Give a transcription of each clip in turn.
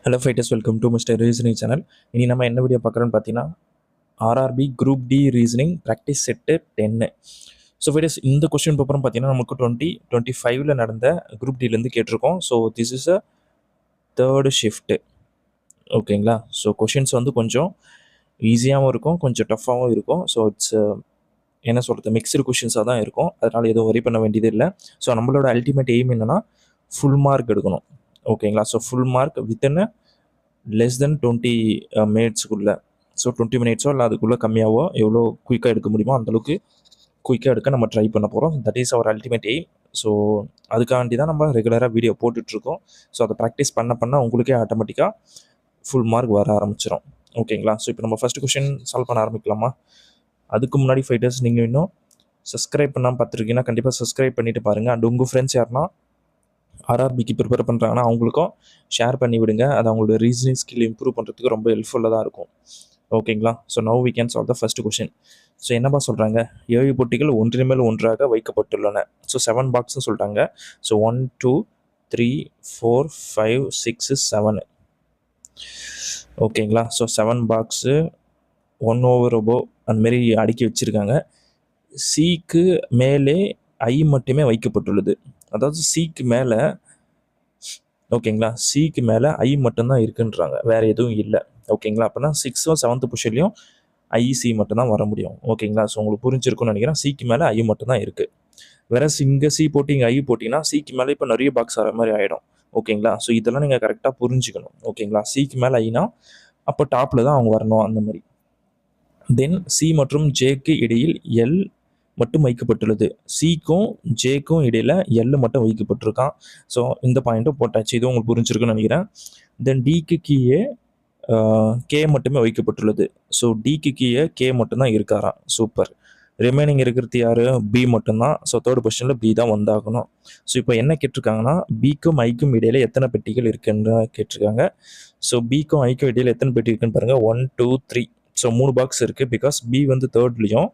Hello fighters, welcome to mister reasoning channel. இனி நம்ம என்ன வீடியோ பார்க்குறோன்னு பார்த்தீங்கன்னா, RRB group D reasoning practice set 10. So fighters, இந்த கொஸ்டின் பேப்பரும் பார்த்தீங்கன்னா நமக்கு 2025 நடந்த குரூப் டிலேருந்து கேட்டிருக்கோம். So this is a third shift. ஓகேங்களா? ஸோ கொஷின்ஸ் வந்து கொஞ்சம் ஈஸியாகவும் இருக்கும், கொஞ்சம் டஃப்பாகவும் இருக்கும். ஸோ இட்ஸ் என்ன சொல்கிறது, மிக்சடு கொஷின்ஸாக தான் இருக்கும். அதனால் எதுவும் வரி பண்ண வேண்டியது இல்லை. ஸோ நம்மளோட அல்டிமேட் எய்ம் என்னென்னா ஃபுல் மார்க் எடுக்கணும். ஓகேங்களா? So full mark within less than 20 மினிட்ஸுக்குள்ளே. ஸோ 20 மினிட்ஸோ இல்லை அதுக்குள்ளே கம்மியாகவோ எவ்வளோ குயிக்காக எடுக்க முடியுமோ அந்தளவுக்கு குயிக்காக எடுக்க நம்ம ட்ரை பண்ண போகிறோம். That is our ultimate aim. So அதுக்காண்டி தான் நம்ம ரெகுலராக வீடியோ போட்டுட்ருக்கோம். ஸோ அதை ப்ராக்டிஸ் பண்ண உங்களுக்கே ஆட்டோமேட்டிக்காக ஃபுல் மார்க் வர ஆரம்பிச்சிடும். ஓகேங்களா? ஸோ இப்போ நம்ம ஃபஸ்ட்டு கொஷின் சால்வ் பண்ண ஆரம்பிக்கலாமா? அதுக்கு முன்னாடி ஃபைட்டர்ஸ், நீங்கள் இன்னும் சப்ஸ்கிரைப் பண்ணாமல் பார்த்துருக்கீங்கன்னா கண்டிப்பாக சப்ஸ்கிரைப் பண்ணிவிட்டு பாருங்கள். அண்ட் உங்கள் ஃப்ரெண்ட்ஸ் யாருன்னா ஆர்ஆர்பிக்கு ப்ரிப்பேர் பண்ணுறாங்கன்னா அவங்களுக்கும் ஷேர் பண்ணி விடுங்க. அது அவங்களோட ரீசனிங் ஸ்கில் இம்ப்ரூவ் பண்ணுறதுக்கு ரொம்ப ஹெல்ப்ஃபுல்லாக தான் இருக்கும். ஓகேங்களா? So now we can solve the first question. So என்னப்பா சொல்கிறாங்க, 7 பொட்டிகள் ஒன்றின் மேல் ஒன்றாக வைக்கப்பட்டுள்ளன. ஸோ 7 பாக்ஸ்னு சொல்லிட்டாங்க. ஸோ 1 2 3 4 5 6 7. ஓகேங்களா? ஸோ 7 பாக்ஸு 1 over above அந்தமாரி அடுக்கி வச்சுருக்காங்க. சிக்கு மேலே ஐ மட்டுமே வைக்கப்பட்டுள்ளது. அதாவது சிக்கு மேலே, ஓகேங்களா, சிக்கு மேலே ஐ மட்டும்தான் இருக்குன்றாங்க, வேறு எதுவும் இல்லை. ஓகேங்களா? அப்போனா 6th 7th பொசிஷன்லையும் ஐசி மட்டும்தான் வர முடியும். ஓகேங்களா? ஸோ உங்களுக்கு புரிஞ்சிருக்கும்னு நினைக்கிறேன். சிக்கு மேலே ஐ மட்டும்தான் இருக்குது. வேறு இங்கே சி போட்டு இங்கே ஐ போட்டிங்கன்னா சிக்கு மேலே இப்போ நிறைய பாக்ஸ் வர மாதிரி ஆகிடும். ஓகேங்களா? ஸோ இதெல்லாம் நீங்கள் கரெக்டாக புரிஞ்சுக்கணும். ஓகேங்களா? சிக்கு மேலே ஐனா அப்போ டாப்பில் தான் அவங்க வரணும், அந்த மாதிரி. தென் சி மற்றும் ஜேக்கு இடையில் எல் மட்டும் வைக்கப்பட்டுள்ளது. சிக்கும் ஜேக்கும் இடையில் எல் மட்டும் வைக்கப்பட்டிருக்கான். ஸோ இந்த பாயிண்ட்டும் போட்டாச்சு. இது உங்களுக்கு புரிஞ்சிருக்குன்னு நினைக்கிறேன். தென் டிக்கு கீழே கே மட்டுமே வைக்கப்பட்டுள்ளது. ஸோ டிக்கு கீழே கே மட்டும்தான் இருக்காராம். சூப்பர். ரிமைனிங் இருக்கிறது யார்? பி மட்டும்தான். ஸோ தேர்ட் பொசிஷனில் பி தான் வந்தாகணும். ஸோ இப்போ என்ன கேட்டிருக்காங்கன்னா, பிக்கும் ஐக்கும் இடையில் எத்தனை பெட்டிகள் இருக்குன்னு கேட்டிருக்காங்க. ஸோ பிக்கும் ஐக்கும் இடையில் எத்தனை பெட்டி இருக்குன்னு பாருங்கள். 1 2 3. ஸோ 3 பாக்ஸ் இருக்குது. பிகாஸ் பி வந்து தேர்ட்லேயும்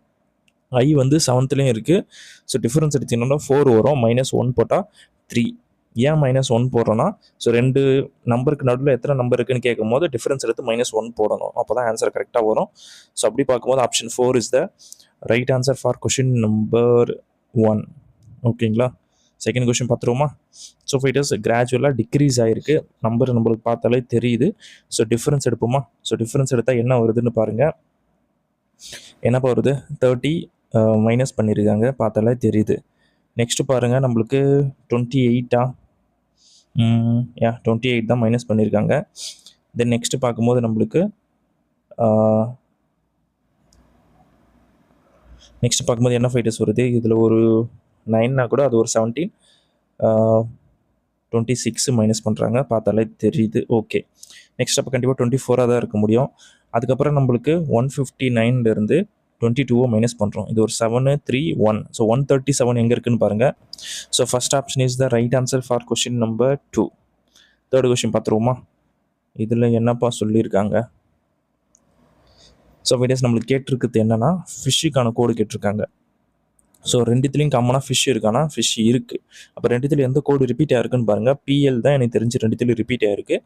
ஐ வந்து 7th இருக்குது. ஸோ டிஃப்ரென்ஸ் எடுத்திங்கன்னா 4 வரும். -1 போட்டால் 3. ஏன் -1 போடுறோன்னா, ஸோ 2 நம்பருக்கு நடுவில் எத்தனை நம்பர் இருக்குன்னு கேட்கும் போது டிஃப்ரென்ஸ் எடுத்து -1 போடணும். அப்போ தான் ஆன்சர் கரெக்டாக வரும். ஸோ அப்படி பார்க்கும்போது option 4 is the right answer for question number 1. ஓகேங்களா? செகண்ட் கொஷின் பார்த்துருவோமா? ஸோ ஃபைட்டர்ஸ், கிராஜுவலாக டிக்ரீஸ் ஆகிருக்கு. நம்மளுக்கு பார்த்தாலே தெரியுது. ஸோ டிஃப்ரென்ஸ் எடுப்போமா? ஸோ டிஃப்ரென்ஸ் எடுத்தால் என்ன வருதுன்னு பாருங்கள். என்னப்பா வருது? 30 மைனஸ் பண்ணியிருக்காங்க, பார்த்தாலே தெரியுது. நெக்ஸ்ட்டு பாருங்கள், நம்மளுக்கு 28 28 தான் மைனஸ் பண்ணியிருக்காங்க. தென் நெக்ஸ்ட்டு பார்க்கும்போது நம்மளுக்கு நெக்ஸ்ட்டு பார்க்கும்போது என்ன ஃபைட்டர்ஸ் வருது? இதில் ஒரு 9னா கூட அது ஒரு 17, 26 மைனஸ் பண்ணுறாங்க, பார்த்தாலே தெரியுது. ஓகே, நெக்ஸ்ட் அப்போ கண்டிப்பாக 24 தான் இருக்க முடியும். அதுக்கப்புறம் நம்மளுக்கு 159 22 மைனஸ் பண்ணுறோம். இது ஒரு 7 3 1. ஸோ 137 எங்கே இருக்குன்னு பாருங்கள். So first option is the right answer for question number 2. Third question பார்த்துருவோமா? இதில் என்னப்பா சொல்லியிருக்காங்க? ஸோ வீடியோஸ் நம்மளுக்கு கேட்டிருக்குது என்னென்னா, ஃபிஷ்ஷுக்கான கோடு கேட்டிருக்காங்க. ஸோ ரெண்டுத்துலேயும் காமனாக ஃபிஷ் இருக்கானா? ஃபிஷ் இருக்குது. அப்போ ரெண்டுத்துலேயும் எந்த கோடு ரிப்பீட் ஆகிருக்குன்னு பாருங்கள். பிஎல் தான் எனக்கு தெரிஞ்சு ரெண்டுத்துலேயும் ரிப்பீட் ஆகிருக்கு.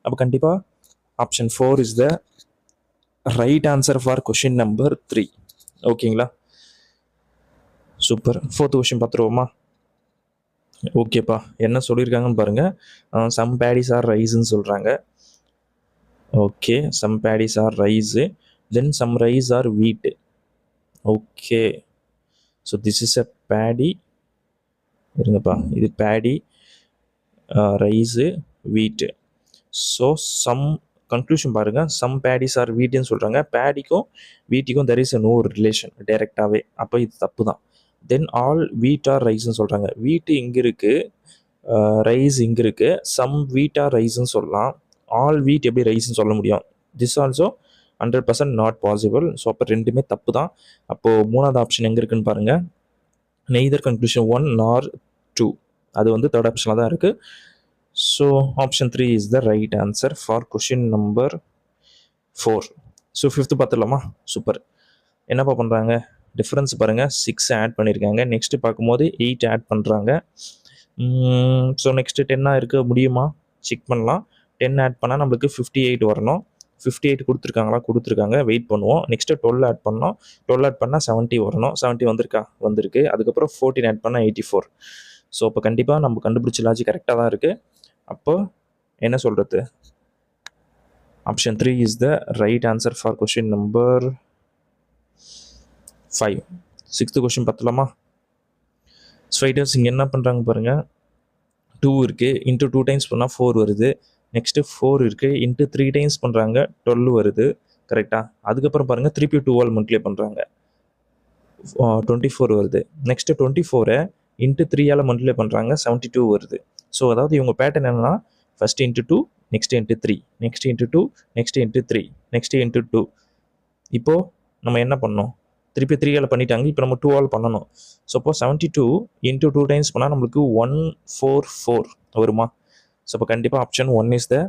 அப்போ கண்டிப்பாக option 4 is the right answer for question number 3. ஓகேங்களா? சூப்பர். ஃபோர்த் கொஷின் பார்த்துருவோமா? ஓகேப்பா, என்ன சொல்லியிருக்காங்கன்னு பாருங்கள். சம் பேடிஸ் ஆர் ரைஸ்ன்னு சொல்கிறாங்க. Okay, some paddies are rice. Then some rice are wheat. Okay, so this is a paddy. இருங்கப்பா, இது paddy, rice, wheat. So some conclusion பாருங்கள். சம் பேடிஸ் ஆர் வீட்டுன்னு சொல்கிறாங்க. பேடிக்கும் வீட்டுக்கும் தெர் இஸ் நோ ரிலேஷன் டைரெக்டாகவே. அப்போ இது தப்பு தான். தென் ஆல் வீட் ஆர் ரைஸ்ன்னு சொல்கிறாங்க. வீட்டு இங்கே இருக்குது, ரைஸ் இங்கே இருக்குது. சம் வீட் ஆர் ரைஸ்ன்னு சொல்லலாம். ஆல் வீட் எப்படி ரைஸ்ன்னு சொல்ல முடியும்? This also 100% not possible. So அப்போ ரெண்டுமே தப்பு தான். அப்போது மூணாவது ஆப்ஷன் எங்கே இருக்குன்னு பாருங்கள். Neither conclusion 1 nor 2. அது வந்து தேர்ட் ஆப்ஷனில் தான் இருக்குது. So option 3 is the right answer for question number 4. So fifth பார்த்துடலாமா? சூப்பர். என்னப்பா பண்ணுறாங்க? டிஃப்ரென்ஸ் பாருங்கள், 6 ஆட் பண்ணியிருக்காங்க. நெக்ஸ்ட்டு பார்க்கும்போது 8 ஆட் பண்ணுறாங்க. ஸோ நெக்ஸ்ட்டு 10 இருக்க முடியுமா? செக் பண்ணலாம். 10 ஆட் பண்ணால் நம்மளுக்கு 58 வரணும். 58 கொடுத்துருக்காங்களா? கொடுத்துருக்காங்க. வெயிட் பண்ணுவோம். நெக்ஸ்ட்டு 12 ஆட் பண்ணோம். 12 ஆட் பண்ணால் 70 வரணும். 70 வந்திருக்கா? வந்திருக்கு. அதுக்கப்புறம் 14 ஆட் பண்ணால் 84. ஸோ அப்போ கண்டிப்பாக நம்ம கண்டுபிடிச்ச லாஜிக் கரெக்டாக தான் இருக்குது. அப்போ என்ன சொல்கிறது? Option 3 is the right answer for question number 5. 6th question பார்த்துலாமா? ஸ்வைடர்ஸ் இங்கே என்ன பண்ணுறாங்க பாருங்கள். 2 இருக்குது. இன்ட்டு 2 டைம்ஸ் பண்ணால் 4 வருது. நெக்ஸ்ட்டு 4 இருக்குது. இன்ட்டு 3 டைம்ஸ் பண்ணுறாங்க 12 வருது. கரெக்டாக? அதுக்கப்புறம் பாருங்கள் திருப்பி 2ஆல் மல்டிப்ளை பண்ணுறாங்க 24 வருது. நெக்ஸ்ட்டு 24 இன்ட்டு 3ஆல் மல்டிப்ளை பண்ணுறாங்க 72 வருது. ஸோ அதாவது இவங்க பேட்டர்ன் என்னென்னா first into 2, next into 3, next into 2, next into 3, next into 2. இப்போது நம்ம என்ன பண்ணோம்? திருப்பி 3ஆல் பண்ணிட்டாங்க. இப்போ நம்ம 2ஆல் பண்ணணும். ஸோ அப்போ 72 இன்ட்டு 2 டைம்ஸ் பண்ணால் நம்மளுக்கு 144 வருமா? ஸோ அப்போ கண்டிப்பாக option 1 is the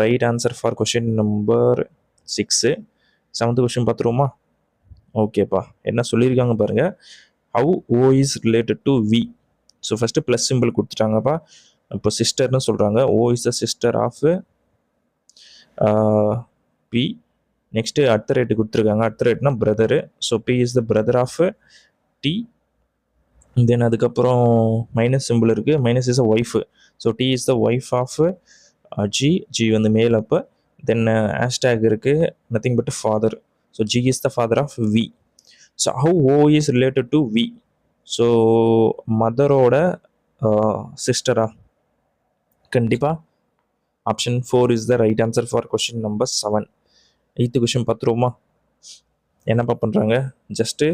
right answer for question number 6. 7th question பார்த்துருவோமா? ஓகேப்பா. என்ன சொல்லியிருக்காங்க பாருங்கள். How O is related to V. So first plus symbol கொடுத்துட்டாங்கப்பா. இப்போ சிஸ்டர்னு சொல்கிறாங்க. O is the sister of B. Next அடுத்த ரேட்டு கொடுத்துருக்காங்க. அடுத்த ரேட்னா brother. So B is the brother of D. Then அதுக்கப்புறம் மைனஸ் சிம்பிள் இருக்குது. Minus is a wife. So D is the wife of G. G வந்து male அப்போ. Then hashtag இருக்குது. Nothing but father. So G is the father of V. So how O is related to V. So மதரோட சிஸ்டரா? கண்டிப்பாக option 4 is the right answer for question number 7. 8th question பார்த்துருவோமா? என்னப்பா பண்ணுறாங்க? Just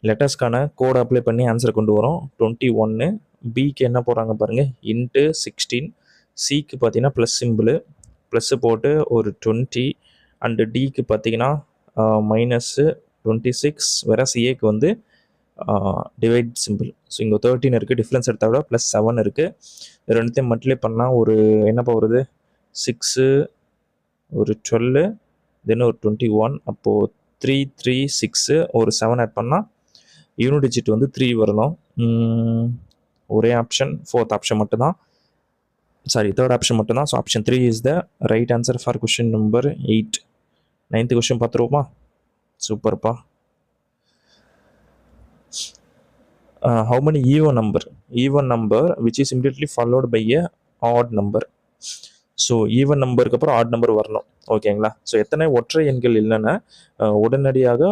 லெட்டர்ஸ்க்கான code apply பண்ணி answer கொண்டு வரோம். 21. பிக்கு என்ன போடுறாங்க பாருங்கள். இன்ட்டு 16. சிக்கு பார்த்தீங்கன்னா ப்ளஸ் சிம்பிள். ப்ளஸ்ஸு போட்டு ஒரு 20. அண்டு டிக்கு பார்த்தீங்கன்னா -26. வேற சிஏக்கு வந்து டிவைட் சிம்பிள். ஸோ இங்கே 13 இருக்குது. டிஃப்ரென்ஸ் எடுத்தால் விட +7 இருக்குது. ரெண்டுத்தையும் மல்டிப்ளை பண்ணால் ஒரு என்னப்பா வருது? 6, ஒரு 12, தென் ஒரு 21. அப்போது 3, 3, 6, ஒரு 7 ஆட் பண்ணால் யூனிட் டிஜிட் வந்து 3 வரணும். ஒரே ஆப்ஷன் 4th ஆப்ஷன் மட்டும்தான். சாரி 3rd ஆப்ஷன் மட்டும்தான். So option 3 is the right answer for question number 8. 9th question பார்த்துருவோமா? சூப்பர்ப்பா. How many even number which is immediately followed by a odd number. So even நம்பருக்கு அப்புறம் add number வரணும். ஓகேங்களா? So எத்தனை ஒற்றை எண்கள் இல்லைன்னா உடனடியாக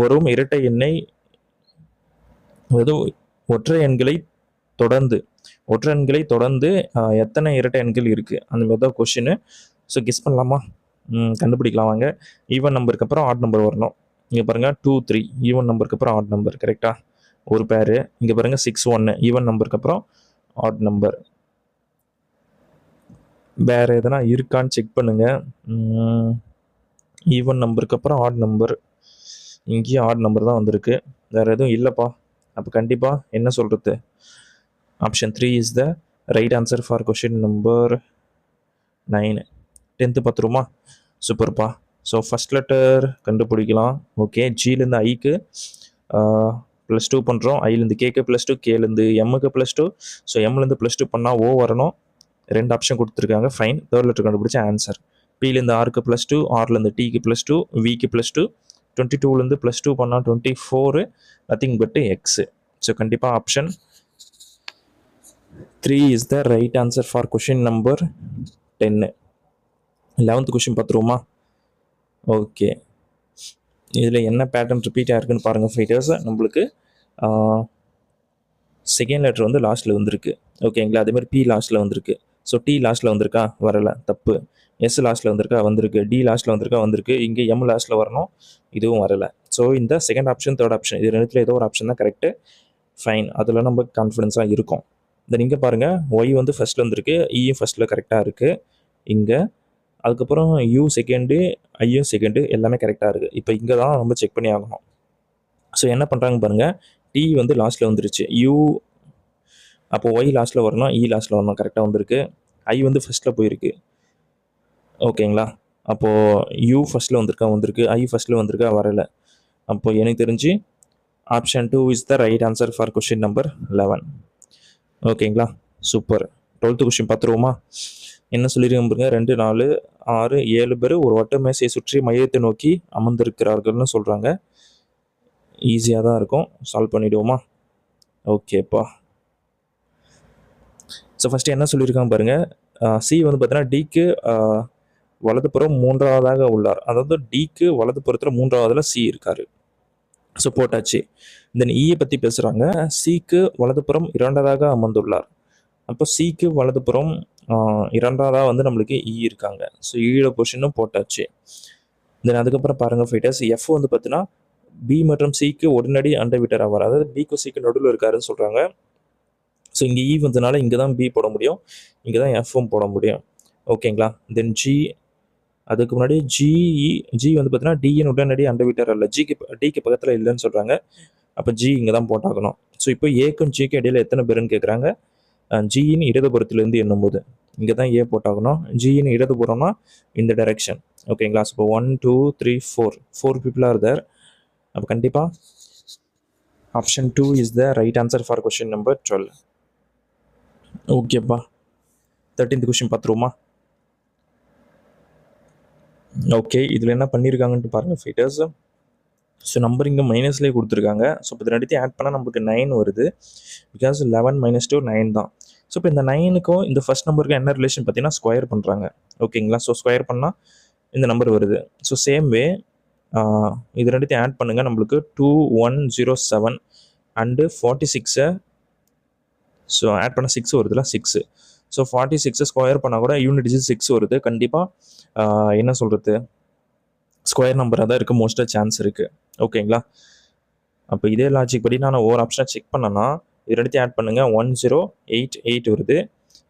வரும் இரட்டை எண்ணை ஒற்றை எண்களை தொடர்ந்து எத்தனை இரட்டை எண்கள் இருக்குது அந்த மாதிரி தான் கொஷின். ஸோ கெஸ் பண்ணலாமா? கண்டுபிடிக்கலாம் வாங்க. ஈவன் நம்பருக்கு அப்புறம் ஆட் நம்பர் வரணும். இங்கே பாருங்கள் 2, 3 ஈவன் நம்பருக்கு அப்புறம் ஆட் நம்பர். கரெக்டாக? ஒரு பேர். இங்கே பாருங்கள் 6, 1 ஈவன் நம்பருக்கு அப்புறம் ஆட் நம்பர். வேறு எதனா இருக்கான்னு செக் பண்ணுங்கள். ஈவன் நம்பருக்கு அப்புறம் ஆட் நம்பர். இங்கேயும் ஆட் நம்பர் தான் வந்திருக்கு. வேறு எதுவும் இல்லைப்பா. அப்போ கண்டிப்பாக என்ன சொல்கிறது? Option 3 is the right answer for question number 9. 10th பார்த்துருமா? சூப்பர்ப்பா. ஸோ ஃபஸ்ட் லெட்டர் கண்டுபிடிக்கலாம். ஓகே. ஜிலேருந்து ஐக்கு +2 பண்ணுறோம். ஐலேருந்து கேக்கு +2, கேலேருந்து எம்முக்கு +2. ஸோ எம்லேருந்து +2 பண்ணால் ஓ வரணும். 2 ஆப்ஷன் கொடுத்துருக்காங்க. ஃபைன். 3rd லெட்டர் கண்டுபிடிச்ச ஆன்சர். பிலேருந்து ஆருக்கு +2, ஆர்லேருந்து டிக்கு +2, விக்கு +2. 22லேருந்து +2 பண்ணால் 24. Nothing but X. ஸோ கண்டிப்பாக option 3 is the right answer for question number 10. 11th question பார்த்துருவோமா? ஓகே. இதில் என்ன பேட்டர்ன் ரிப்பீட் ஆகிருக்குன்னு பாருங்கள் ஃபைட்டர்ஸ். நம்மளுக்கு செகண்ட் லெட்டர் வந்து லாஸ்ட்டில் வந்திருக்கு. ஓகேங்களா? அதேமாதிரி பி லாஸ்ட்டில் வந்திருக்கு. ஸோ டி லாஸ்ட்டில் வந்திருக்கா? வரலை. தப்பு. எஸ் லாஸ்ட்டில் வந்திருக்கா? வந்திருக்கு. டி லாஸ்ட்டில் வந்திருக்கா? வந்திருக்கு. இங்கே எம் லாஸ்ட்டில் வரணும். இதுவும் வரலை. ஸோ இந்த செகண்ட் ஆப்ஷன், 3rd ஆப்ஷன் இது ரெண்டுத்தில் ஏதோ ஒரு ஆப்ஷன் தான் கரெக்டு. ஃபைன். அதில் நம்ம கான்ஃபிடென்ஸாக இருக்கும். தென் இங்கே பாருங்கள். ஒய் வந்து ஃபஸ்ட்டில் வந்திருக்கு. இயும் ஃபஸ்ட்டில் கரெக்டாக இருக்குது. இங்கே அதுக்கப்புறம் யூ செகண்டு, ஐயும் செகண்டு, எல்லாமே கரெக்டாக இருக்குது. இப்போ இங்கே தான் நம்ம செக் பண்ணி ஆகணும். ஸோ என்ன பண்ணுறாங்க பாருங்கள். டி வந்து லாஸ்ட்டில் வந்துருச்சு. யூ அப்போ ஒய் லாஸ்ட்டில் வரணும், இ லாஸ்ட்டில் வரணும். கரெக்டாக வந்திருக்கு. ஐ வந்து ஃபஸ்ட்டில் போயிருக்கு. ஓகேங்களா? அப்போது யூ ஃபஸ்ட்டில் வந்திருக்கு. ஐ ஃபஸ்ட்டில் வந்திருக்கா? வரலை. அப்போது எனக்கு தெரிஞ்சு option 2 is the right answer for question number 11. ஓகேங்களா? சூப்பர். 12th கொஸ்டின் பார்த்துருவோமா? என்ன சொல்லியிருக்காங்க பாருங்க, 2, 4, 6, 7 பேர் ஒரு வட்ட மேசையை சுற்றி மையத்தை நோக்கி அமர்ந்திருக்கிறார்கள்னு சொல்கிறாங்க. ஈஸியாக தான் இருக்கும், சால்வ் பண்ணிவிடுவோமா? ஓகேப்பா. ஸோ ஃபஸ்ட்டு என்ன சொல்லியிருக்காங்க பாருங்கள், சி வந்து பார்த்தீங்கன்னா டிக்கு வலதுபுறம் 3ஆவதாக உள்ளார். அதாவது டிக்கு வலதுபுறத்தில் 3ஆவதுல சி இருக்கார். ஸோ போட்டாச்சு. தென் இயை பற்றி பேசுகிறாங்க. சிக்கு வலதுபுறம் 2ஆவதாக அமர்ந்துள்ளார். அப்போ சிக்கு வலதுபுறம் 2ஆவதாக வந்து நம்மளுக்கு இ இருக்காங்க. ஸோ ஈயோட பொசிஷனும் போட்டாச்சு. தென் அதுக்கப்புறம் பாருங்கள் ஃபைட்டர்ஸ், எஃப் வந்து பார்த்தீங்கன்னா பி மற்றும் சிக்கு உடனடி அண்டவிட்டர் ஆவார். அதாவது பிக்கு சிக்கு நடுவில் இருக்காருன்னு சொல்கிறாங்க. ஸோ இங்கே இ வந்ததுனால இங்கே தான் பி போட முடியும், இங்கே தான் எஃப்பும் போட முடியும். ஓகேங்களா? தென் ஜி, அதுக்கு முன்னாடி ஜி வந்து பார்த்தீங்கன்னா டியின் உடனடி அண்டவிட்டர் அல்ல, டிக்கு பக்கத்தில் இல்லைன்னு சொல்கிறாங்க. அப்போ ஜி இங்கே தான் போட்டாகணும். ஸோ இப்போ ஏக்கும் ஜிக்கும் இடையில எத்தனை பேருன்னு கேட்குறாங்க. ஜியின் இடதுபுறத்துலேருந்து எண்ணும்போது இங்கே தான் ஏ போட்டாகணும். ஜியின் இடதுபுறம்னா இந்த டைரெக்ஷன். ஓகேங்களா? ஸோ இப்போ 1, 2, 3, 4 பீப்புள் ஆர் தேர். அப்போ கண்டிப்பாக option 2 is the right answer for question number 12. ஓகேப்பா. 13th question பார்த்துருவோமா? ஓகே, இதில் என்ன பண்ணியிருக்காங்கன்ட்டு பாருங்கள் ஃபைட்டர்ஸ். ஸோ நம்பர் இங்கே மைனஸ்லேயே கொடுத்துருக்காங்க. ஸோ இப்போ இது ரெண்டுத்தையும் ஆட் பண்ணால் நமக்கு 9 வருது. பிகாஸ் 11 - 2 9 தான். ஸோ இப்போ இந்த 9க்கும் இந்த ஃபர்ஸ்ட் நம்பருக்கும் என்ன ரிலேஷன் பார்த்தீங்கன்னா ஸ்கொயர் பண்ணுறாங்க. ஓகேங்களா? ஸோ ஸ்கொயர் பண்ணால் இந்த நம்பர் வருது. ஸோ சேம் வே இது ரெண்டுத்தையும் ஆட் பண்ணுங்கள், நம்மளுக்கு 2107 அண்டு 46. ஸோ ஆட் பண்ண 6 வருதுல, 6. ஸோ 46 ஸ்கொயர் பண்ணால் கூட யூனிட் டிஜிட் 6 வருது. கண்டிப்பாக என்ன சொல்கிறது, ஸ்கொயர் நம்பராக தான் இருக்க மோஸ்ட்டாக சான்ஸ் இருக்குது. ஓகேங்களா? அப்போ இதே லாஜிக் படி நான் ஒவ்வொரு ஆப்ஷனாக செக் பண்ணேன்னா இது ரெண்டுத்தையும் ஆட் பண்ணுங்கள், 1088 வருது,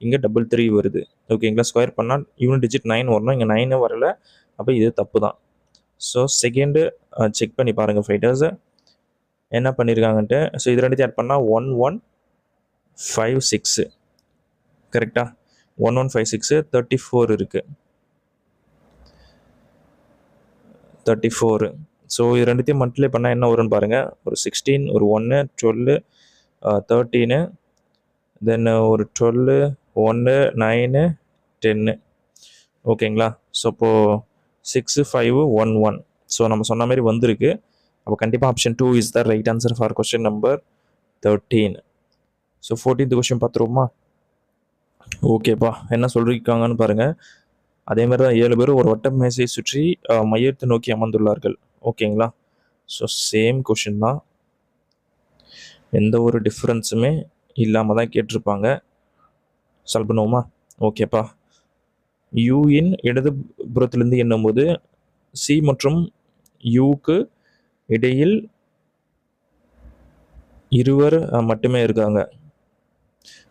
இங்கே 33 வருது. ஓகேங்களா? ஸ்கொயர் பண்ணால் யூனிட் டிஜிட் 9 வரணும், இங்கே 9 வரல. அப்போ இது தப்பு தான். ஸோ செகண்டு செக் பண்ணி பாருங்கள் ஃபைட்டர்ஸ் என்ன பண்ணியிருக்காங்கன்ட்டு. ஸோ இது ரெண்டுத்தையும் ஆட் பண்ணால் 1156 கரெக்டாக? 1156 34 இருக்குது, 34. ஸோ இது ரெண்டுத்தையும் மல்டிப்ளை பண்ணால் என்ன வரும்னு பாருங்கள். ஒரு 16, ஒரு 1, 12, 13, தென் ஒரு 12, 1, 9, 10. ஓகேங்களா? ஸோ இப்போது 6, 5, 1, 1. ஸோ நம்ம சொன்ன மாதிரி வந்திருக்கு. அப்போ கண்டிப்பாக option 2 is the right answer for question number 13. So 14th question பார்த்துருவோமா? ஓகேப்பா, என்ன சொல்லியிருக்காங்கன்னு பாருங்கள். அதே மாதிரி தான் 7 பேர் ஒரு வட்ட மேசையை சுற்றி மையத்தை நோக்கி அமர்ந்துள்ளார்கள். ஓகேங்களா? ஸோ சேம் கொஷின் தான், எந்த ஒரு டிஃப்ரென்ஸுமே இல்லாமல் தான் கேட்டிருப்பாங்க. சால்வ் பண்ணுவோமா? ஓகேப்பா. யூயின் இடதுபுறத்திலிருந்து எண்ணும்போது சி மற்றும் யூக்கு இடையில் இருவர் மட்டுமே இருக்காங்க.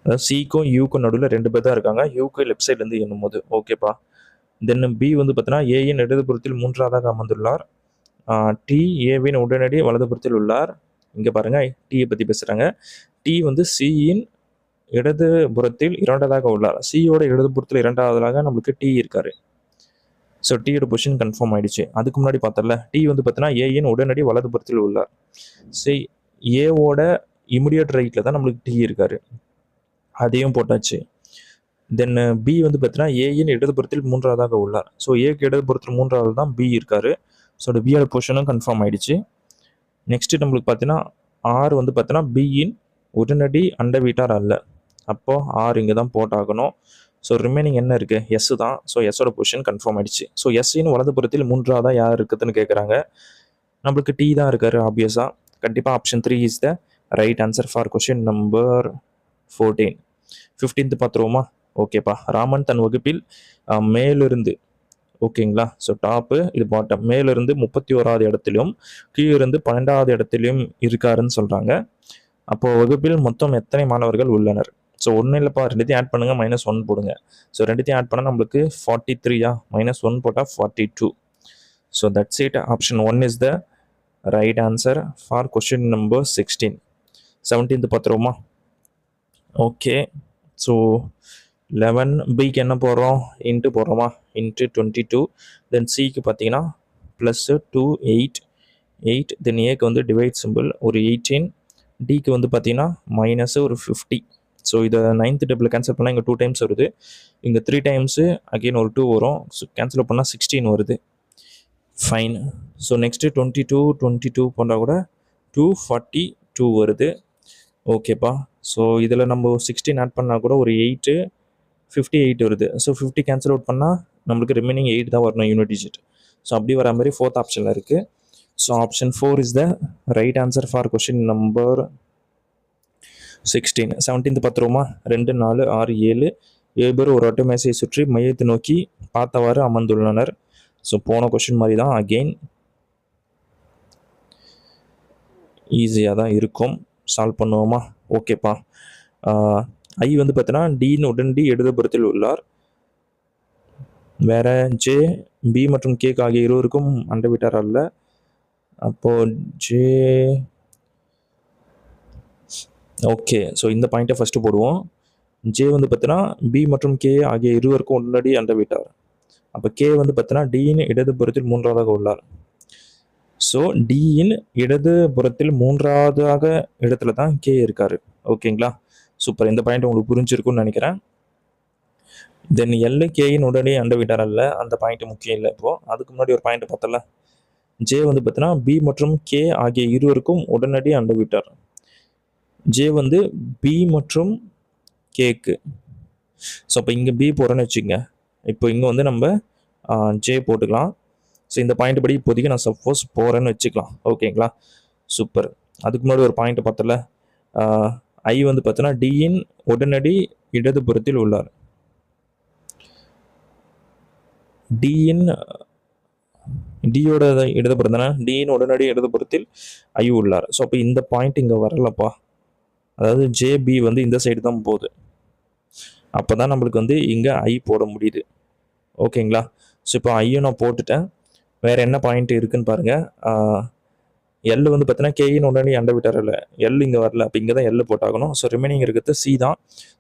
அதாவது சிக்கும் யூக்கும் நடுவில் 2 பேர் தான் இருக்காங்க, யூக்கு லெஃப்ட் சைட்லேருந்து எண்ணும்போது. ஓகேப்பா. தென் பி வந்து பார்த்தீங்கன்னா ஏயின் இடதுபுறத்தில் 3ஆவதாக அமர்ந்துள்ளார். டி ஏவின் உடனடி வலதுபுறத்தில் உள்ளார். இங்கே பாருங்கள், டீயை பற்றி பேசுகிறாங்க. டி வந்து சியின் இடதுபுறத்தில் 2ஆவதாக உள்ளார். சியோட இடதுபுறத்தில் 2ஆவதாக நம்மளுக்கு டி இருக்காரு. ஸோ டீயோட பொசிஷன் கன்ஃபார்ம் ஆகிடுச்சு. அதுக்கு முன்னாடி பார்த்தல டி வந்து பார்த்தீங்கன்னா ஏயின் உடனடி வலதுபுறத்தில் உள்ளார். சரி, ஏவோட இமிடியட் ரைட்டில் தான் நம்மளுக்கு டி இருக்காரு, அதையும் போட்டாச்சு. தென் பி வந்து பார்த்தீங்கன்னா ஏயின் இடதுபுறத்தில் 3ஆவதாக உள்ளார். ஸோ ஏக்கு இடதுபுறத்தில் 3ஆவது தான் பி இருக்காரு. ஸோ பியோட பொசிஷனும் கன்ஃபார்ம் ஆகிடுச்சு. நெக்ஸ்ட்டு நம்மளுக்கு பார்த்தீங்கன்னா ஆர் வந்து பார்த்தீங்கன்னா பியின் உடனடி அண்டவீட்டார் அல்ல. அப்போது ஆர் இங்கே தான் போட்டாகணும். ஸோ ரிமைனிங் என்ன இருக்குது, எஸ் தான். ஸோ எஸ்ஸோட பொசிஷன் கன்ஃபார்ம் ஆகிடுச்சு. ஸோ எஸ்ஸின் வலதுபுறத்தில் 3ஆவதாக யார் இருக்குதுன்னு கேட்குறாங்க. நம்மளுக்கு டி தான் இருக்காரு ஆப்வியஸாக. கண்டிப்பாக option 3 is the right answer for question number 14. 15th பார்த்துருவோமா? ஓகேப்பா. ராமன் தன் வகுப்பில் மேலிருந்து, ஓகேங்களா, ஸோ டாப்பு இது பாட்டம், மேலிருந்து 31ஆவது இடத்துலையும் கீழிருந்து 12ஆவது இடத்துலையும் இருக்காருன்னு சொல்கிறாங்க. அப்போது வகுப்பில் மொத்தம் எத்தனை மாணவர்கள் உள்ளனர்? ஸோ ஒன்றும் இல்லைப்பா, ரெண்டுத்தையும் ஆட் பண்ணுங்கள், -1 போடுங்க. ஸோ ரெண்டுத்தையும் ஆட் பண்ணால் நம்மளுக்கு 43, -1 போட்டால் 42. So that's it. Option 1 is the right answer for question number 16. 17th பார்த்துருவோமா? ஓகே. ஸோ 11 பிக்கு என்ன போடுறோம், இன்ட்டு போடுறோமா, இன்ட்டு 22. தென் சிக்கு பார்த்தீங்கன்னா +2 8. தென் ஏக்கு வந்து டிவைட் சிம்பிள் ஒரு 18. டிக்கு வந்து பார்த்தீங்கன்னா ஒரு -50. ஸோ இதை 9th டேபிள் கேன்சல் பண்ணால் இங்கே 2 டைம்ஸ் வருது, இங்கே 3 டைம்ஸு அகெயின் ஒரு 2 வரும். ஸோ கேன்சல் பண்ணால் 16 வருது. ஃபைன். ஸோ நெக்ஸ்ட்டு 22 பண்ணால் கூட 242 வருது. ஓகேப்பா. ஸோ இதில் நம்ம 16 ஆட் பண்ணால் கூட ஒரு 58 வருது. ஸோ 50 கேன்சல் அவுட் பண்ணால் நம்மளுக்கு ரிமைனிங் 8 தான் வரணும் யூனிட் டிஜிட். ஸோ அப்படி வர மாதிரி 4th ஆப்ஷனில் இருக்குது. So option 4 is the right answer for question number 16. 17th பார்த்துருவோமா? 2 4 6 7 பேர் ஒரு வட்ட மேசையை சுற்றி மையத்தை நோக்கி பார்த்தவாறு அமர்ந்துள்ளனர். ஸோ போன கொஷின் மாதிரி தான், அகெயின் ஈஸியாக தான் இருக்கும். சால்வ் பண்ணுவோமா? ஓகேப்பா. ஐ வந்து பார்த்தீங்கன்னா டின்னு உடனடி இடதுபுறத்தில் உள்ளார். வேற ஜே, பி மற்றும் கேக் ஆகிய இருவருக்கும் அண்டவிட்டார் அல்ல. அப்போது ஜே, ஓகே. ஸோ இந்த பாயிண்ட்டை ஃபஸ்ட்டு போடுவோம். ஜே வந்து பார்த்தீங்கன்னா பி மற்றும் கே ஆகிய இருவருக்கும் உடனடி அண்டவிட்டார். அப்போ கே வந்து பார்த்தீங்கன்னா டியின் இடதுபுறத்தில் 3வதாக உள்ளார். ஸோ டியின் இடதுபுறத்தில் 3வது இடத்துல தான் கே இருக்காரு. ஓகேங்களா? சூப்பர். இந்த பாயிண்ட் உங்களுக்கு புரிஞ்சிருக்கும்னு நினைக்கிறேன். தென் எல் கேயின் உடனே அண்டவிட்டார் அல்ல, அந்த பாயிண்ட் முக்கியம் இல்லை. இப்போது அதுக்கு முன்னாடி ஒரு பாயிண்ட் பார்த்தல, ஜே வந்து பார்த்தீங்கன்னா பி மற்றும் கே ஆகிய இருவருக்கும் உடனடி அண்டவிட்டார். ஜே வந்து பி மற்றும் கேக்கு. ஸோ அப்போ இங்கே பி போகிறேன்னு வச்சுக்கோங்க. இப்போ இங்கே வந்து நம்ம ஜே போட்டுக்கலாம். ஸோ இந்த பாயிண்ட் படி இப்போதைக்கு நான் சப்போஸ் போகிறேன்னு வச்சுக்கலாம். ஓகேங்களா? சூப்பர். அதுக்கு முன்னாடி ஒரு பாயிண்ட் பார்த்தல, ஐ வந்து பார்த்தோன்னா டியின் உடனடி இடதுபுறத்தில் உள்ளார். டியோட இடதுபுறம் தானே, டியின் உடனடி இடதுபுறத்தில் ஐ உள்ளார். ஸோ அப்போ இந்த பாயிண்ட் இங்கே வரலப்பா. அதாவது ஜேபி வந்து இந்த சைடு தான் போகுது. அப்போ தான் நம்மளுக்கு வந்து இங்கே ஐ போட முடியுது. ஓகேங்களா? ஸோ இப்போ ஐயும் நான் போட்டுட்டேன். வேறு என்ன பாயிண்ட் இருக்குன்னு பாருங்கள். எல் வந்து பார்த்தீங்கன்னா கேயின் உடனே அண்டவிட்டார் இல்லை, எல் இங்கே வரல. அப்போ இங்கே தான் எல் போட்டாகணும். ஸோ ரிமைனிங் இருக்கிறது சி தான்.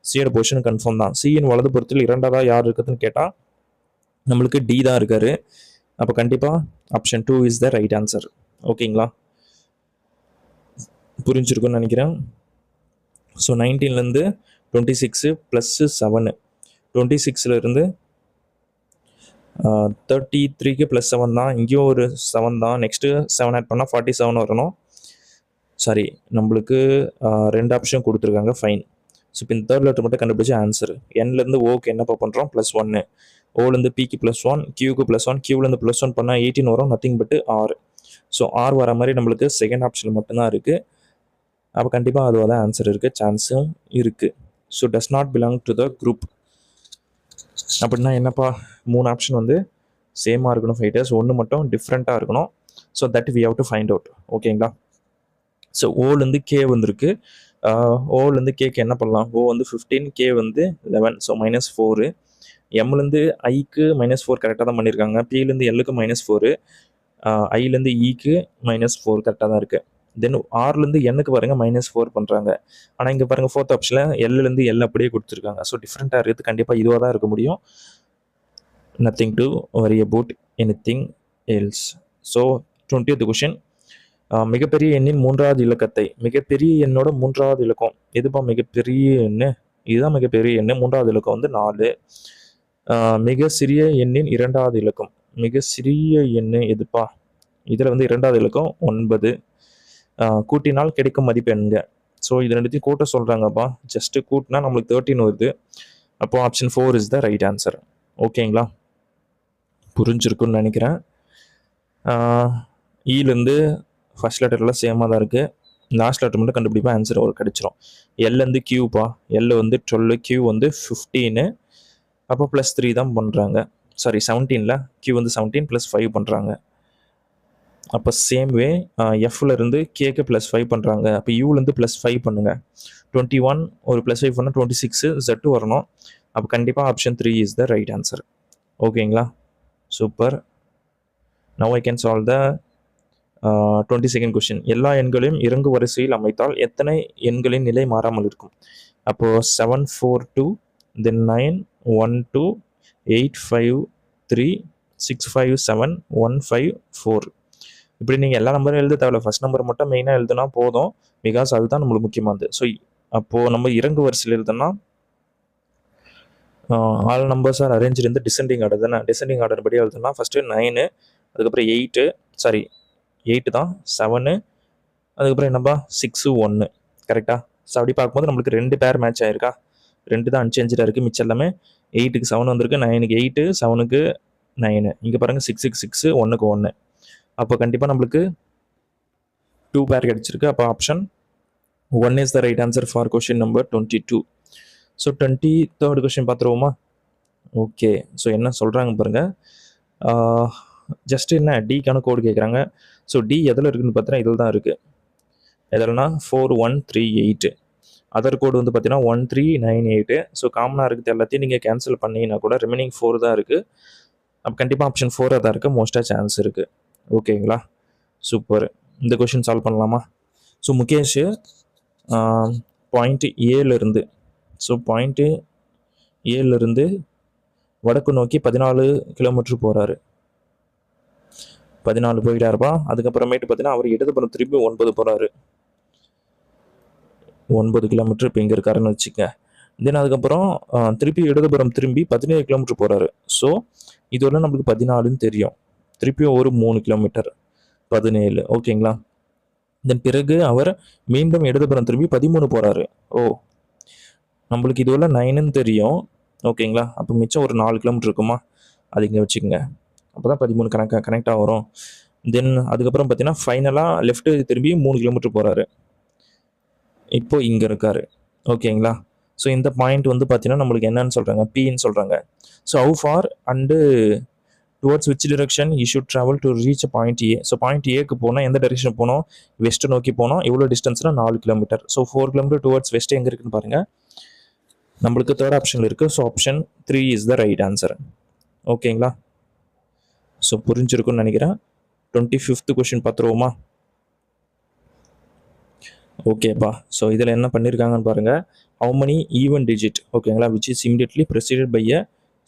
சியோட பொசிஷன் கன்ஃபார்ம் தான். சியின் வலதுபுறத்தில் 2வதாக யார் இருக்குதுன்னு கேட்டால் நம்மளுக்கு டி தான் இருக்காரு. அப்போ கண்டிப்பாக option 2 is the right answer. ஓகேங்களா? புரிஞ்சிருக்குன்னு நினைக்கிறேன். ஸோ 19லேருந்து 26 + 7, 26லேருந்து 33க்கு +7 தான். இங்கேயும் ஒரு 7 தான். நெக்ஸ்ட்டு 7 ஆட் பண்ணால் 47 வரணும். சாரி, நம்மளுக்கு 2 ஆப்ஷன் கொடுத்துருக்காங்க. ஃபைன். ஸோ இப்போ இந்த 3rd லெட்டர் மட்டும் கண்டுபிடிச்ச ஆன்சர். என்லேருந்து ஓக்கு என்னப்பா பண்ணுறோம்? +1. ஓலேருந்து பிக்கு +1, கியூக்கு +1, கியூலேருந்து +1 பண்ணால் 18 வரும். நத்திங் பட்டு ஆர். ஸோ ஆர் வர மாதிரி நம்மளுக்கு செகண்ட் ஆப்ஷன் மட்டும்தான் இருக்குது. அப்போ கண்டிப்பாக அதுவாக தான் ஆன்சர் இருக்குது, சான்ஸும் இருக்குது. So does not belong to the group. அப்படின்னா என்னப்பா, 3 ஆப்ஷன் வந்து சேமாக இருக்கணும் ஃபைட்டர்ஸ், 1 மட்டும் டிஃப்ரெண்ட்டாக இருக்கணும். So that we have to find out. ஓகேங்களா? ஸோ ஓலேருந்து கே வந்துருக்கு. ஓலேருந்து கேக்கு என்ன பண்ணலாம்? ஓ வந்து 15, கே வந்து 11. ஸோ -4. எம்லேருந்து ஐக்கு -4 கரெக்டாக தான் பண்ணியிருக்காங்க. பிலேருந்து எல்லுக்கு -4, ஐலேருந்து ஈக்கு -4 கரெக்டாக தான் இருக்குது. தென் ஆர்லேருந்து எண்ணுக்கு பாருங்கள் -4 பண்ணுறாங்க. ஆனால் இங்கே பாருங்கள் 4th ஆப்ஷனில் எல்லேருந்து எல் அப்படியே கொடுத்துருக்காங்க. ஸோ டிஃப்ரெண்ட்டாக இருக்குது. கண்டிப்பாக இதுவாக தான் இருக்க முடியும். Nothing to worry about anything else. So 20th question. மிகப்பெரிய எண்ணின் 3வது இலக்கத்தை, மிகப்பெரிய எண்ணோட 3வது இலக்கம் எதுப்பா மிகப்பெரிய எண்ணு? இதுதான் மிகப்பெரிய எண்ணு. 3வது இலக்கம் வந்து 4. மிக சிறிய எண்ணின் 2வது இலக்கம், மிக சிறிய எண்ணு எதுப்பா? இதில் வந்து 2வது இலக்கம் 9. கூட்டினால் கிடைக்கும் மதிப்பு எண்ணுங்க. ஸோ இது ரெண்டுத்தையும் கூட்ட சொல்கிறாங்கப்பா. ஜஸ்ட்டு கூட்டினா நம்மளுக்கு 13 வருது. அப்போது option 4 is the right answer. ஓகேங்களா? புரிஞ்சிருக்குன்னு நினைக்கிறேன். ஈலேருந்து ஃபர்ஸ்ட் லெட்டரில் சேமாக தான் இருக்குது. லாஸ்ட் லெட்டர் மட்டும் கண்டுபிடிப்பா ஆன்சர் ஒரு கிடச்சிரும். எல்லேருந்து கியூப்பா. எல் வந்து 12, கியூ வந்து 15. அப்போ +3 தான் பண்ணுறாங்க. சாரி 17ல் கியூ வந்து 17 +5 பண்ணுறாங்க. அப்போ சேம் வே எஃப்லேருந்து கேக்கு +5 பண்ணுறாங்க. அப்போ யூலேருந்து +5 பண்ணுங்கள். 21 ஒரு +5 பண்ணால் 26, Z வரணும். அப்போ கண்டிப்பாக option 3 is the right answer. ஓகேங்களா? Super. Now I can solve the 22nd question. எல்லா எண்களையும் இறங்கு வரிசையில் அமைத்தால் எத்தனை எண்களின் நிலை மாறாமல் இருக்கும்? அப்போது 7 4 2, தென் 9 1 2, 8 5 3, 6 5 7, 1 5 4. இப்படி நீங்கள் எல்லா நம்பரும் எழுத தேவையில்ல. ஃபஸ்ட் நம்பர் மட்டும் மெயினாக எழுதுனா போதும். பிகாஸ் அதுதான் நம்மளுக்கு முக்கியமானது. ஸோ அப்போது நம்ம இறங்கு வரிசையில் எழுதோம்னா ஆல் நம்பர்ஸ் ஆர் அரேஞ்ச் இந்த டிசெண்டிங் ஆர்டர் தானே. டிசெண்டிங் ஆர்டர் படி எழுதோம்னா ஃபஸ்ட்டு 9, அதுக்கப்புறம் 8 தான், 7, அதுக்கப்புறம் என்னப்பா 6, 1 கரெக்டாக. ஸோ அப்படி பார்க்கும்போது நம்மளுக்கு 2 பேர் மேட்ச் ஆயிருக்கா, 2 தான் அன்சேஞ்சாக இருக்குது. மிச்சம் எல்லாமே 8க்கு 7 வந்திருக்கு, 9க்கு 8, 7க்கு 9. இங்கே பாருங்கள் 6க்கு 6, 1க்கு 1. அப்போ கண்டிப்பாக நம்மளுக்கு 2 பேர் கிடச்சிருக்கு. அப்போ option 1 is the right answer for question number 22. So 23rd question பார்த்துருவோமா? ஓகே, ஸோ என்ன சொல்கிறாங்க பாருங்கள். ஜஸ்ட் என்ன டிக்கான கோடு கேட்குறாங்க. ஸோ டி எதில் இருக்குதுன்னு பார்த்தீங்கன்னா இதில் தான் இருக்குது. எதில்னா 4138. அதர் கோடு வந்து பார்த்தீங்கன்னா 1398. ஸோ காமனாக இருக்குது எல்லாத்தையும் நீங்கள் கேன்சல் பண்ணிங்கன்னா கூட ரிமைனிங் 4 தான் இருக்குது. அப்போ கண்டிப்பாக ஆப்ஷன் 4 தான் இருக்குது, மோஸ்ட்டாக சான்ஸ் இருக்குது. ஓகேங்களா, சூப்பர். இந்த கொஷின் சால்வ் பண்ணலாமா? ஸோ முகேஷ் பாயிண்ட் ஏலேருந்து, ஸோ பாயிண்ட்டு ஏலேருந்து வடக்கு நோக்கி 14 கிலோமீட்டர் போகிறாரு. 14 போயிட்டாருப்பா. அதுக்கப்புறமேட்டு பார்த்தீங்கன்னா அவர் இடதுபுறம் திரும்பி 9 போகிறாரு. 9 கிலோமீட்டர் இப்போ இங்கே இருக்காருன்னு வச்சுக்க. தென் அதுக்கப்புறம் திருப்பி இடதுபுறம் திரும்பி 17 கிலோமீட்டர் போகிறாரு. ஸோ இதோட நம்மளுக்கு 14ன்னு தெரியும். திருப்பியும் ஒரு 3 கிலோமீட்டர் 17. ஓகேங்களா. தென் பிறகு அவர் மீண்டும் இடதுபுறம் திரும்பி 13 போகிறாரு. ஓ, நம்மளுக்கு இதுவரை 9ன்னு தெரியும். ஓகேங்களா. அப்போ மிச்சம் ஒரு 4 கிலோமீட்டர் இருக்குமா, அது இங்கே வச்சுக்கோங்க. அப்போ தான் 13 கனெக்டாக வரும். தென் அதுக்கப்புறம் பார்த்தீங்கன்னா ஃபைனலாக லெஃப்ட்டு திரும்பி 3 கிலோமீட்டர் போகிறாரு. இப்போ இங்கே இருக்காரு. ஓகேங்களா. ஸோ இந்த பாயிண்ட் வந்து பார்த்தீங்கன்னா நம்மளுக்கு என்னன்னு சொல்கிறாங்க, பின்னு சொல்கிறாங்க. So how for and towards which direction you should travel to reach point A. So point ஏக்கு போனால் எந்த டைரெக்ஷன் போனோம், வெஸ்ட்டு நோக்கி போனோம். எவ்வளோ டிஸ்டன்ஸ்னால் 4 kilometre. So 4 kilometre towards west எங்கே இருக்குன்னு பாருங்கள், நம்மளுக்கு தேர்ட் ஆப்ஷனில் இருக்குது. So option 3 is the right answer. ஓகேங்களா. ஸோ புரிஞ்சிருக்குன்னு நினைக்கிறேன். 25th கொஷின் பார்த்துருவோமா? ஓகேப்பா. ஸோ இதில் என்ன பண்ணியிருக்காங்கன்னு பாருங்கள். ஹவு many even digit, ஓகேங்களா, which is immediately preceded by a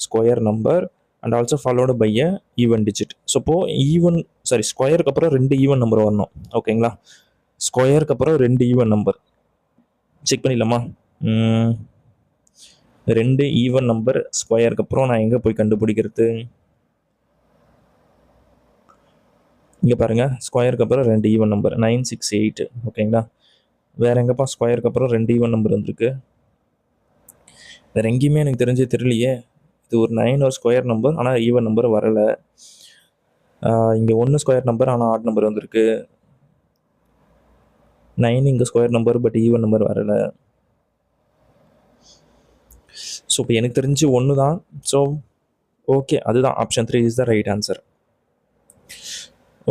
square number and also followed by a even digit. So இப்போது ஸ்கொயருக்கு அப்புறம் 2 ஈவன் நம்பர் வரணும். ஓகேங்களா. ஸ்கொயருக்கு அப்புறம் 2 ஈவன் நம்பர் செக் பண்ணிடலாமா? 2 ஈவன் நம்பர் ஸ்கொயருக்கு அப்புறம் நான் எங்கே போய் கண்டுபிடிக்கிறது? இங்கே பாருங்கள், ஸ்கொயருக்கு அப்புறம் 2 ஈவன் நம்பர் 968. ஓகேங்களா. வேறு எங்கேப்பா ஸ்கொயருக்கு அப்புறம் 2 ஈவன் நம்பர் வந்திருக்கு? வேறு எங்கேயுமே எனக்கு தெரியலையே. இது ஒரு 9 ஒரு ஸ்கொயர் நம்பர், ஆனால் ஈவன் நம்பர் வரலை. இங்கே 1 ஸ்கொயர் நம்பர், ஆனால் ஆட் நம்பர் வந்திருக்கு. 9 இங்கே square number, but even number வரலை. ஸோ இப்போ எனக்கு தெரிஞ்சு 1 தான். ஸோ ஓகே, அதுதான் option 3 is the right answer.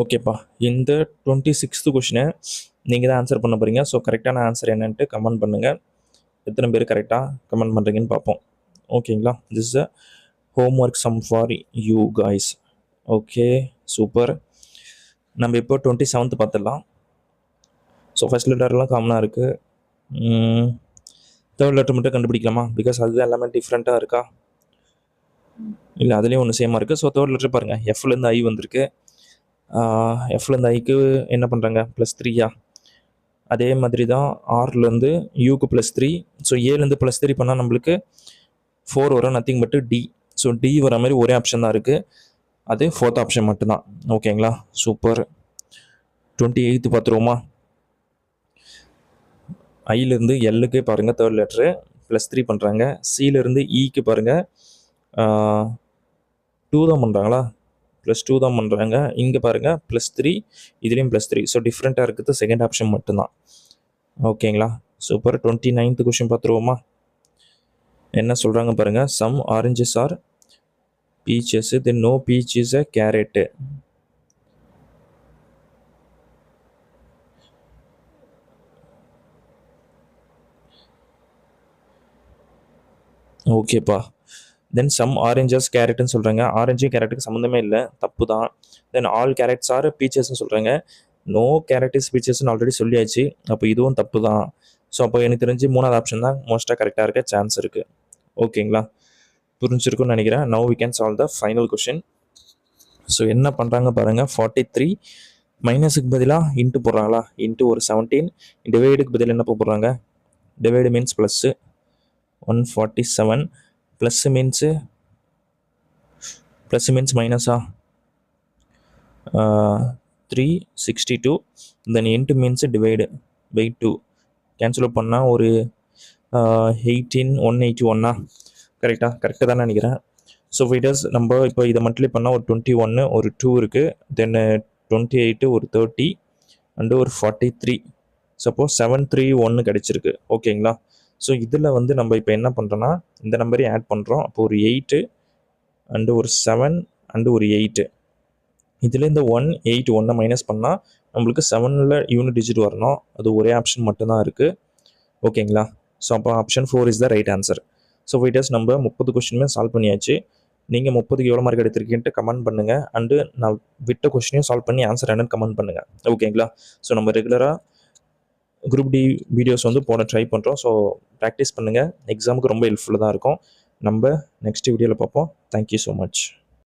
ஓகேப்பா. இந்த 26th கொஷினை நீங்கள் தான் ஆன்சர் பண்ண போகிறீங்க. ஸோ கரெக்டான ஆன்சர் என்னன்ட்டு கமெண்ட் பண்ணுங்கள். எத்தனை பேர் கரெக்டாக கமெண்ட் பண்ணுறீங்கன்னு பார்ப்போம். ஓகேங்களா. This is a home work sum for you guys. Okay, super. நம்ம இப்போ 27th பார்த்துடலாம். ஸோ ஃபஸ்ட் லெட்டர்லாம் காமனாக இருக்குது. தேர்ட் லெட்டர் மட்டும் கண்டுபிடிக்கலாமா? பிகாஸ் அதுதான் எல்லாமே டிஃப்ரெண்ட்டாக இருக்கா, இல்லை அதுலேயும் ஒன்று சேமாக இருக்குது. ஸோ தேர்ட் லெட்டர் பாருங்கள், எஃப்லேருந்து ஐ வந்திருக்கு. எஃப்லேருந்து ஐக்கு என்ன பண்ணுறாங்க, +3. அதே மாதிரி தான் ஆர்லேருந்து யூக்கு +3. ஸோ ஏலேருந்து +3 பண்ணால் நம்மளுக்கு 4 வரும், நத்திங் பட்டு டி. ஸோ டி வர மாதிரி ஒரே ஆப்ஷன் தான் இருக்குது, அது 4th ஆப்ஷன் மட்டும்தான். ஓகேங்களா, சூப்பர். 28th பார்த்துருவோமா? ஐலேருந்து எல்லுக்கு பாருங்கள் தேர்ட் லெட்ரு +3 பண்ணுறாங்க. சியிலேருந்து ஈக்கு பாருங்கள் 2 தான் பண்ணுறாங்களா, +2 தான் பண்ணுறாங்க. இங்கே பாருங்கள் +3, இதுலேயும் +3. ஸோ டிஃப்ரெண்ட்டாக இருக்கிறது செகண்ட் ஆப்ஷன் மட்டும்தான். ஓகேங்களா, சூப்பர். 29th question பார்த்துருவோமா? என்ன சொல்கிறாங்க பாருங்கள். Some oranges are peaches, then no peach is a carrot. ஓகேப்பா. தென் சம் ஆரஞ்சஸ் கேரட்னு சொல்கிறாங்க. ஆரஞ்சு கேரட்டுக்கு சம்மந்தமே இல்லை, தப்பு தான். தென் ஆல் கேரட்ஸ் ஆர் பீச்சஸ்ன்னு சொல்கிறாங்க. நோ கேரட் இஸ் பீச்சஸ்ன்னு ஆல்ரெடி சொல்லியாச்சு, அப்போ இதுவும் தப்பு தான். ஸோ அப்போ எனக்கு தெரிஞ்சு 3வது ஆப்ஷன் தான் மோஸ்ட்டாக கரெக்டாக இருக்க சான்ஸ் இருக்குது. ஓகேங்களா, புரிஞ்சிருக்குன்னு நினைக்கிறேன். Now we can solve the final question. So என்ன பண்ணுறாங்க பாருங்கள். 43 மைனஸுக்கு பதிலாக இன்ட்டு போடுறாங்களா, இன்ட்டு ஒரு 17. டிவைடுக்கு பதில் என்ன போடுறாங்க, divide means plus 147, plus means மைனஸா 362, then into means divide by 2 cancel பண்ணால் ஒரு 181 கரெக்டாக தானே நினைக்கிறேன். ஸோ வீடியோஸ் நம்ம இப்போ இதை மல்டிப்ளை பண்ணால் ஒரு 21, ஒரு 2 இருக்குது, தென் 28, ஒரு 30 அண்டு ஒரு 43, சப்போஸ் 731 கிடச்சிருக்கு. ஓகேங்களா? ஸோ இதில் வந்து நம்ம இப்போ என்ன பண்ணுறோன்னா இந்த நம்பரையும் ஆட் பண்ணுறோம். அப்போ ஒரு 8 அண்டு ஒரு 7 அண்டு ஒரு 8, இதுலேருந்து 181 மைனஸ் பண்ணால் நம்மளுக்கு 7ல் யூனிட் டிஜிட் வரணும். அது ஒரே ஆப்ஷன் மட்டும்தான் இருக்குது. ஓகேங்களா? ஸோ அப்போ option 4 is the right answer. So videos நம்ம 30 கொஸ்டினுமே சால்வ் பண்ணியாச்சு. நீங்கள் 30க்கு எவ்வளோ மார்க் எடுத்திருக்கீன்ட்டு கமெண்ட் பண்ணுங்கள். அண்டு நான் விட்ட கொஸ்டினையும் சால்வ் பண்ணி ஆன்சர் என்னன்னு கமெண்ட் பண்ணுங்கள். ஓகேங்களா? ஸோ நம்ம ரெகுலராக குரூப் டி வீடியோஸ் வந்து போட ட்ரை பண்ணுறோம். ஸோ ப்ராக்டிஸ் பண்ணுங்கள். எக்ஸாமுக்கு ரொம்ப ஹெல்ப்ஃபுல்லாக தான் இருக்கும். நம்ம நெக்ஸ்ட் வீடியோவில் பார்ப்போம். Thank you so much.